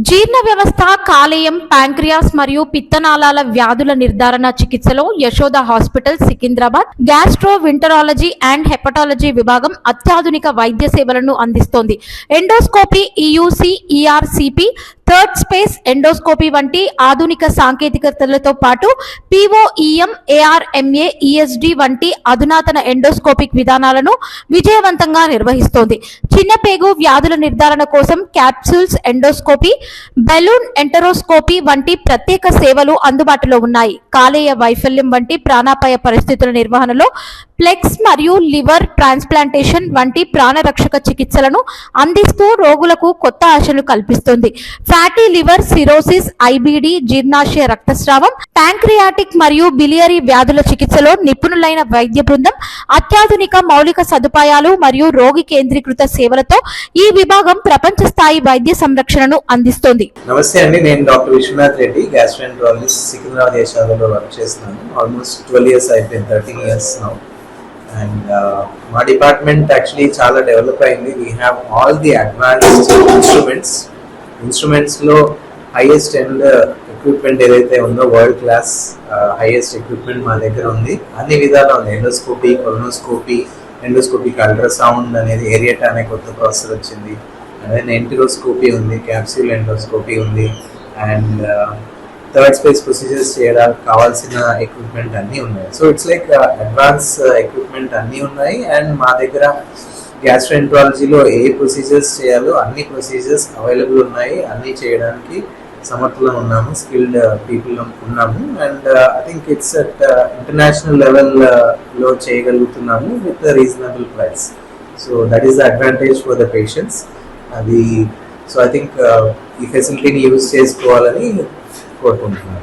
జీర్ణ వ్యవస్థ, కాలేయం, ప్యాంక్రియాస్ మరియు పిత్తనాళాల వ్యాధుల నిర్ధారణ చికిత్సలో Yashoda hospital Secunderabad gastroenterology and hepatology విభాగం అత్యాధునిక వైద్య సేవలను అందిస్తోంది. Endoscopy, EUS, ERCP, third space endoscopy వంటి ఆధునిక సాంకేతికతలతో పాటు పీఓఈఎం, ఏఆర్ఎంఏ, ఈఎస్డి వంటి అధునాతన ఎండోస్కోపిక్ విధానాలను విజయవంతంగా నిర్వహిస్తోంది. చిన్నపేగు వ్యాధుల నిర్ధారణ కోసం క్యాప్సూల్స్ ఎండోస్కోపీ, బెలూన్ ఎంటరోస్కోపీ వంటి ప్రత్యేక సేవలు అందుబాటులో ఉన్నాయి. కాలేయ వైఫల్యం వంటి ప్రాణాపాయ పరిస్థితుల నిర్వహణలో ప్లెక్స్ మరియు లివర్ ట్రాన్స్ప్లాంటేషన్ వంటి ప్రాణరక్షక చికిత్సలను అందిస్తూ రోగులకు కొత్త ఆశలు కల్పిస్తుంది. ఫ్యాటీ లివర్ సిరోసిస్, ఐబీడీ, జీర్ణాశయ రక్తస్రావం, ప్యాంక్రియాటిక్ మరియు బిలియరీ వ్యాధుల చికిత్సలో నిపుణులైన వైద్య బృందం, అత్యాధునిక మౌలిక సదుపాయాలు మరియు రోగి కేంద్రీకృత సేవలతో ఈ విభాగం ప్రపంచ స్థాయి వైద్య సంరక్షణను అందిస్తోంది. నమస్తే అండి, నేను డాక్టర్ విశ్వనాథ్ రెడ్డి, గ్యాస్ట్రోఎంట్రాలజిస్ట్, సికింద్రాబాద్ యశోదలో వర్క్ చేస్తున్నాను. ఆల్మోస్ట్ 12 years అయిపోయింది, 13 years నౌ. అండ్ మా డిపార్ట్మెంట్ యాక్చువల్లీ చాలా డెవలప్ అయింది. We have all the advanced ఇన్స్ట్రుమెంట్స్లో హైయెస్ట్ ఎండ్ ఎక్విప్మెంట్ ఏదైతే ఉందో వరల్డ్ క్లాస్ హైయెస్ట్ ఎక్విప్మెంట్ మా దగ్గర ఉంది. అన్ని విధాలు ఉంది. ఎండోస్కోపీ, కొలనోస్కోపీ, ఎండోస్కోపిక్ అల్ట్రాసౌండ్ అనేది, ఏరియాటా అనే కొత్త ప్రాసెస్ వచ్చింది. అండ్ ఎంటరోస్కోపీ ఉంది, క్యాప్సూల్ ఎండోస్కోపీ ఉంది. అండ్ థర్డ్ స్పేస్ ప్రొసీజర్స్ చేయడానికి కావాల్సిన ఎక్విప్మెంట్ అన్నీ ఉన్నాయి. So it's like advance equipment అన్నీ ఉన్నాయి. అండ్ మా దగ్గర గ్యాస్ట్రోఎంట్రాలజీలో ఏ ప్రొసీజర్స్ చేయాలో అన్ని ప్రొసీజర్స్ అవైలబుల్ ఉన్నాయి. అన్నీ చేయడానికి సమర్థులం ఉన్నాము, స్కిల్డ్ పీపుల్ ఉన్నాము. And I think it's at international లెవెల్లో చేయగలుగుతున్నాము with reasonable price. So that is the advantage for the patients. అది సో ఐ థింక్ ఈ ఫెసిలిటీని యూజ్ చేసుకోవాలని కోరుకుంటున్నాను.